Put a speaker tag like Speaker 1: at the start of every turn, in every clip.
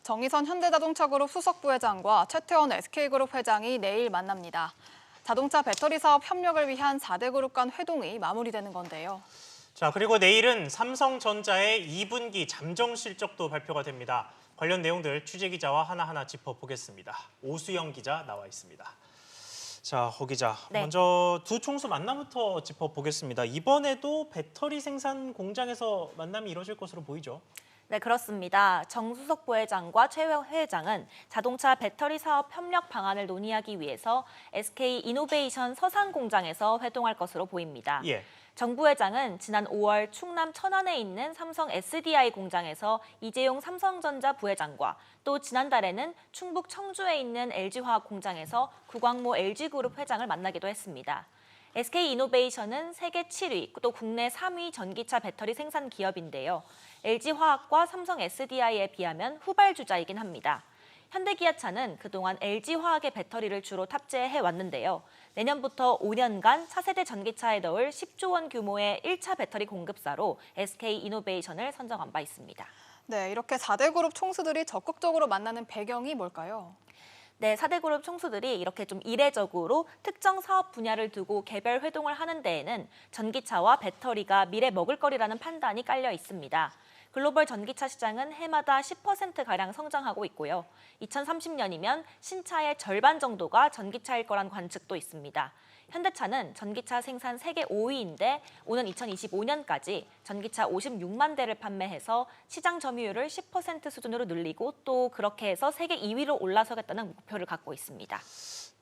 Speaker 1: 정의선 현대자동차그룹 수석 부회장과 최태원 SK그룹 회장이 내일 만납니다. 자동차 배터리 사업 협력을 위한 4대 그룹 간 회동이 마무리되는 건데요.
Speaker 2: 자, 그리고 내일은 삼성전자의 2분기 잠정 실적도 발표가 됩니다. 관련 내용들 취재기자와 하나하나 짚어보겠습니다. 오수영 기자 나와 있습니다. 자, 호 기자, 먼저 두 총수 만남부터 짚어보겠습니다. 이번에도 배터리 생산 공장에서 만남이 이뤄질 것으로 보이죠?
Speaker 3: 네, 그렇습니다. 정수석 부회장과 최 회장은 자동차 배터리 사업 협력 방안을 논의하기 위해서 SK 이노베이션 서산 공장에서 회동할 것으로 보입니다. 정 부회장은 지난 5월 충남 천안에 있는 삼성 SDI 공장에서 이재용 삼성전자 부회장과 또 지난달에는 충북 청주에 있는 LG화학 공장에서 구광모 LG그룹 회장을 만나기도 했습니다. SK이노베이션은 세계 7위, 또 국내 3위 전기차 배터리 생산 기업인데요. LG화학과 삼성 SDI에 비하면 후발주자이긴 합니다. 현대기아차는 그동안 LG화학의 배터리를 주로 탑재해 왔는데요. 내년부터 5년간 차세대 전기차에 넣을 10조 원 규모의 1차 배터리 공급사로 SK이노베이션을 선정한 바 있습니다.
Speaker 1: 네, 이렇게 4대 그룹 총수들이 적극적으로 만나는 배경이 뭘까요?
Speaker 3: 네, 4대 그룹 총수들이 이렇게 좀 이례적으로 특정 사업 분야를 두고 개별 회동을 하는 데에는 전기차와 배터리가 미래 먹을거리라는 판단이 깔려 있습니다. 글로벌 전기차 시장은 해마다 10%가량 성장하고 있고요. 2030년이면 신차의 절반 정도가 전기차일 거란 관측도 있습니다. 현대차는 전기차 생산 세계 5위인데 오는 2025년까지 전기차 56만 대를 판매해서 시장 점유율을 10% 수준으로 늘리고 또 그렇게 해서 세계 2위로 올라서겠다는 목표를 갖고 있습니다.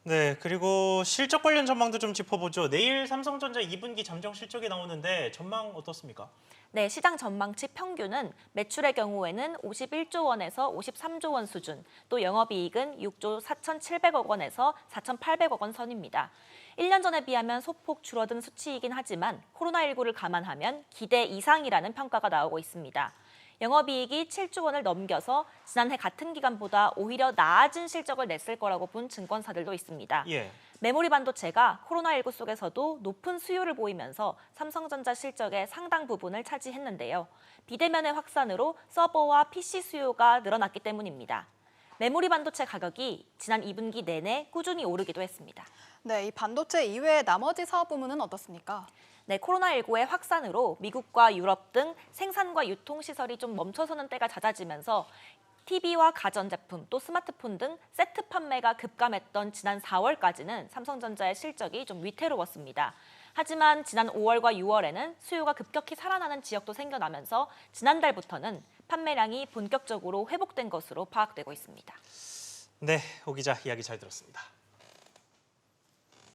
Speaker 2: 네, 그리고 실적 관련 전망도 좀 짚어보죠. 내일 삼성전자 2분기 잠정 실적이 나오는데 전망 어떻습니까?
Speaker 3: 네, 시장 전망치 평균은 매출의 경우에는 51조 원에서 53조 원 수준, 또 영업이익은 6조 4,700억 원에서 4,800억 원 선입니다. 1년 전에 비하면 소폭 줄어든 수치이긴 하지만 코로나19를 감안하면 기대 이상이라는 평가가 나오고 있습니다. 영업이익이 7조 원을 넘겨서 지난해 같은 기간보다 오히려 나아진 실적을 냈을 거라고 본 증권사들도 있습니다. 메모리 반도체가 코로나19 속에서도 높은 수요를 보이면서 삼성전자 실적의 상당 부분을 차지했는데요. 비대면의 확산으로 서버와 PC 수요가 늘어났기 때문입니다. 메모리 반도체 가격이 지난 2분기 내내 꾸준히 오르기도 했습니다.
Speaker 1: 네, 이 반도체 이외의 나머지 사업 부문은 어떻습니까?
Speaker 3: 네, 코로나19의 확산으로 미국과 유럽 등 생산과 유통시설이 좀 멈춰서는 때가 잦아지면서 TV와 가전제품, 또 스마트폰 등 세트 판매가 급감했던 지난 4월까지는 삼성전자의 실적이 좀 위태로웠습니다. 하지만 지난 5월과 6월에는 수요가 급격히 살아나는 지역도 생겨나면서 지난달부터는 판매량이 본격적으로 회복된 것으로 파악되고 있습니다.
Speaker 2: 네, 호 기자 이야기 잘 들었습니다.